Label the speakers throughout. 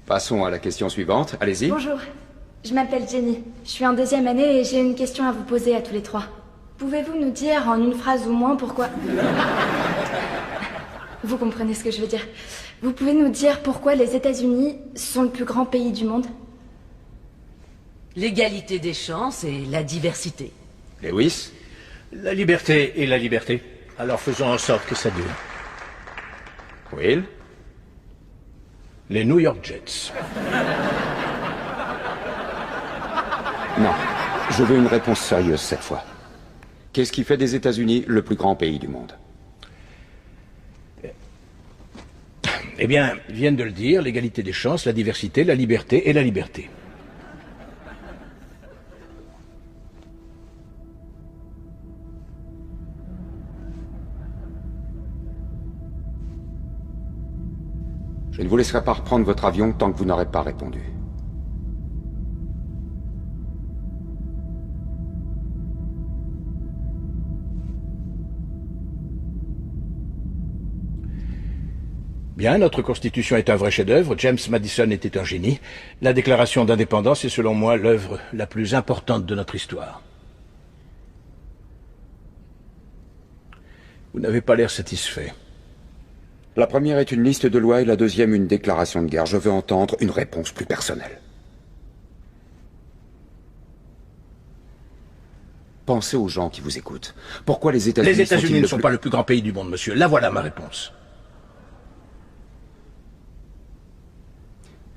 Speaker 1: Passons à la question suivante. Allez-y.
Speaker 2: Bonjour, je m'appelle Jenny. Je suis en deuxième année et j'ai une question à vous poser à tous les trois. Pouvez-vous nous dire en une phrase ou moins pourquoi... Vous comprenez ce que je veux dire. Vous pouvez nous dire pourquoi les États-Unis sont le plus grand pays du monde?
Speaker 3: L'égalité des chances et la diversité.
Speaker 1: Lewis?
Speaker 4: La liberté et la liberté. Alors faisons en sorte que ça dure.
Speaker 1: Will?
Speaker 4: Les New York Jets.
Speaker 1: Non. Je veux une réponse sérieuse cette fois. Qu'est-ce qui fait des États-Unis le plus grand pays du monde?
Speaker 4: Eh bien, ils viennent de le dire, l'égalité des chances, la diversité, la liberté et la liberté.
Speaker 1: Je ne vous laisserai pas reprendre votre avion tant que vous n'aurez pas répondu.
Speaker 4: Bien, notre Constitution est un vrai chef-d'œuvre. James Madison était un génie. La Déclaration d'indépendance est selon moi l'œuvre la plus importante de notre histoire. Vous n'avez pas l'air satisfait.
Speaker 1: La première est une liste de lois et la deuxième une déclaration de guerre. Je veux entendre une réponse plus personnelle. Pensez aux gens qui vous écoutent. Pourquoi les États-Unis
Speaker 4: Les États-Unis
Speaker 1: sont-ils
Speaker 4: ne sont pas le plus grand pays du monde, monsieur. Là voilà ma réponse.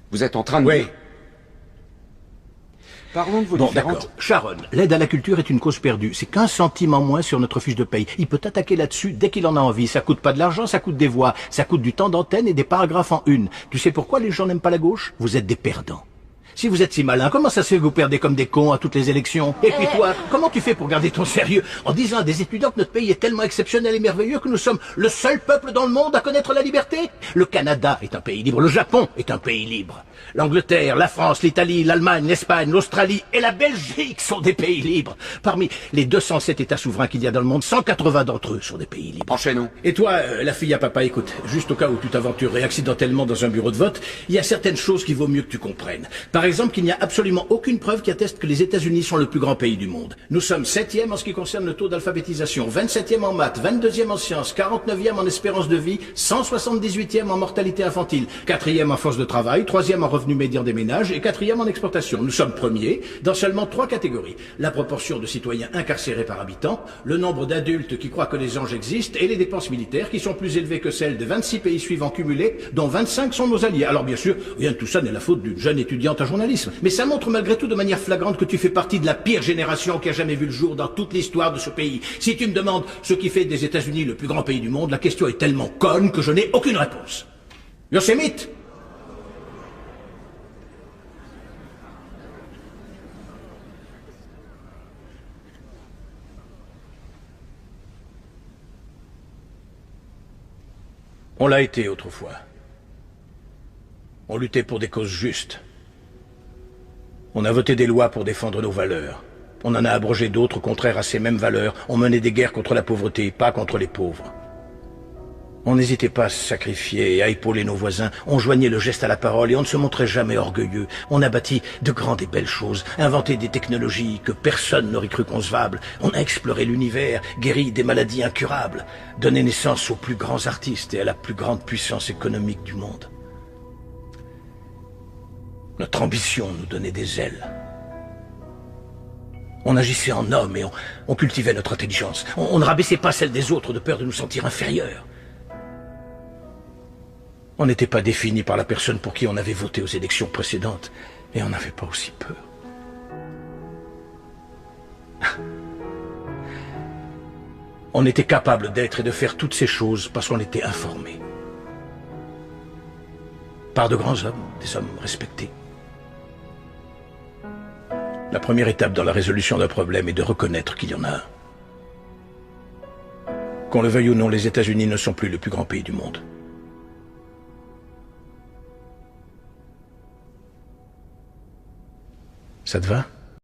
Speaker 1: Vous êtes en train de...
Speaker 4: Oui.
Speaker 1: Parlons de vos
Speaker 4: Bon,
Speaker 1: différentes...
Speaker 4: d'accord. Sharon, l'aide à la culture est une cause perdue. C'est 15 centimes en moins sur notre fiche de paye. Il peut attaquer là-dessus dès qu'il en a envie. Ça coûte pas de l'argent, ça coûte des voix. Ça coûte du temps d'antenne et des paragraphes en une. Tu sais pourquoi les gens n'aiment pas la gauche? Vous êtes des perdants. Si vous êtes si malin, comment ça se fait que vous perdez comme des cons à toutes les élections? Et puis toi, comment tu fais pour garder ton sérieux en disant à des étudiants que notre pays est tellement exceptionnel et merveilleux que nous sommes le seul peuple dans le monde à connaître la liberté? Le Canada est un pays libre, le Japon est un pays libre. L'Angleterre, la France, l'Italie, l'Allemagne, l'Espagne, l'Australie et la Belgique sont des pays libres. Parmi les 207 États souverains qu'il y a dans le monde, 180 d'entre eux sont des pays libres.
Speaker 1: Enchaînons.
Speaker 4: Et toi, la fille à papa, écoute, juste au cas où tu t'aventurerais accidentellement dans un bureau de vote, il y a certaines choses qu'il vaut mieux que tu comprennes. Par exemple, qu'il n'y a absolument aucune preuve qui atteste que les États-Unis sont le plus grand pays du monde. Nous sommes 7e en ce qui concerne le taux d'alphabétisation, 27e en maths, 22e en sciences, 49e en espérance de vie, 178e en mortalité infantile, 4e en force de travail, 3e en revenu médian des ménages et 4e en exportation. Nous sommes premiers dans seulement 3 catégories. La proportion de citoyens incarcérés par habitant, le nombre d'adultes qui croient que les anges existent et les dépenses militaires qui sont plus élevées que celles de 26 pays suivants cumulés, dont 25 sont nos alliés. Alors bien sûr, rien de tout ça n'est la faute d'une jeune étudiante en journalisme. Mais ça montre malgré tout de manière flagrante que tu fais partie de la pire génération qui a jamais vu le jour dans toute l'histoire de ce pays. Si tu me demandes ce qui fait des États-Unis le plus grand pays du monde, la question est tellement conne que je n'ai aucune réponse. Yosemite. On l'a été autrefois. On luttait pour des causes justes. On a voté des lois pour défendre nos valeurs. On en a abrogé d'autres contraires à ces mêmes valeurs. On menait des guerres contre la pauvreté, pas contre les pauvres. On n'hésitait pas à se sacrifier et à épauler nos voisins. On joignait le geste à la parole et on ne se montrait jamais orgueilleux. On a bâti de grandes et belles choses, inventé des technologies que personne n'aurait cru concevables. On a exploré l'univers, guéri des maladies incurables, donné naissance aux plus grands artistes et à la plus grande puissance économique du monde. Notre ambition nous donnait des ailes. On agissait en homme et on cultivait notre intelligence. On ne rabaissait pas celle des autres de peur de nous sentir inférieurs. On n'était pas défini par la personne pour qui on avait voté aux élections précédentes, et on n'avait pas aussi peur. On était capable d'être et de faire toutes ces choses parce qu'on était informés. Par de grands hommes, des hommes respectés. La première étape dans la résolution d'un problème est de reconnaître qu'il y en a un. Qu'on le veuille ou non, les États-Unis ne sont plus le plus grand pays du monde. Ça te va ?